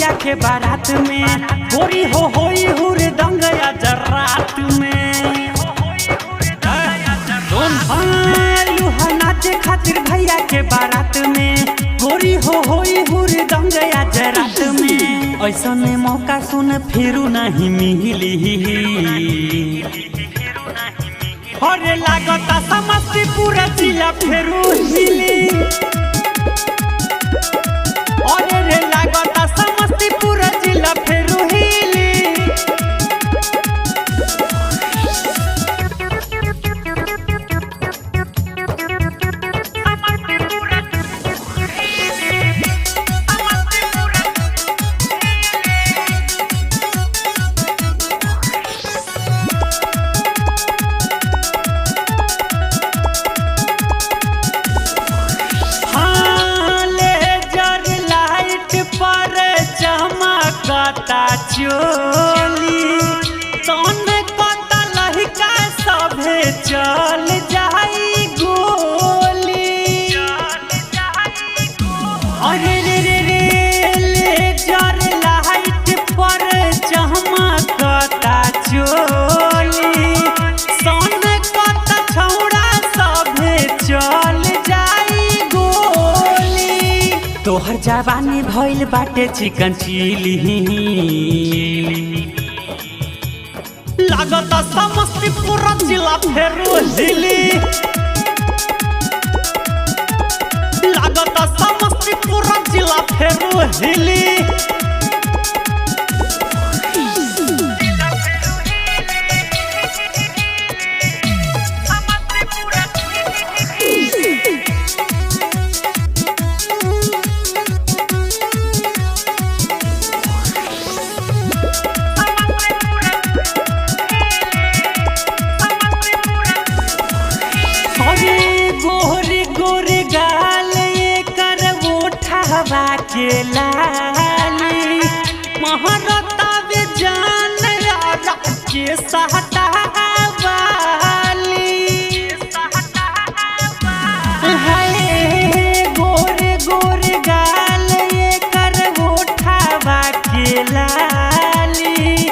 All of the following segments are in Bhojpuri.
भैया के बारात में गोरी हो होई हुर दंगया जरात में लुहा नाचे खातिर भैया के बारात में गोरी हो होई हुर दंगया जरात में ऐसा मौका सुन फिरू नहीं मिली अरे लागता समस्तीपुर जिला फेरू हिली अरे रे लागता समस्तीपुर जिला फेरू हिली चमकता चोली तन कता लहिका सभे चल जाई गोली अरे रे रे रे लेजर लाइट पर चमकता चोली तन कता छौड़ा सभे चल जाई गोली तोहर जवानी भइल बाटे चिकन चिली लागता समस्तीपुर जिला फेरू हिली लागता समस्तीपुर जिला फेरू हिली गोरी गोरी गाल कर उठावा के लाली महरता बे जान राजा के सहता वाली गोरे गोरे गाल कर उठावा के लाली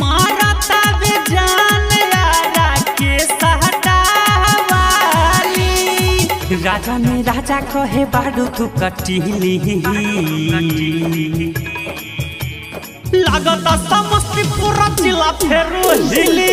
महरता बे जान राजा के सहता राजा में राजा कहे बाडू तू कटीली लागता समस्तीपुर जिला फेरू हिली।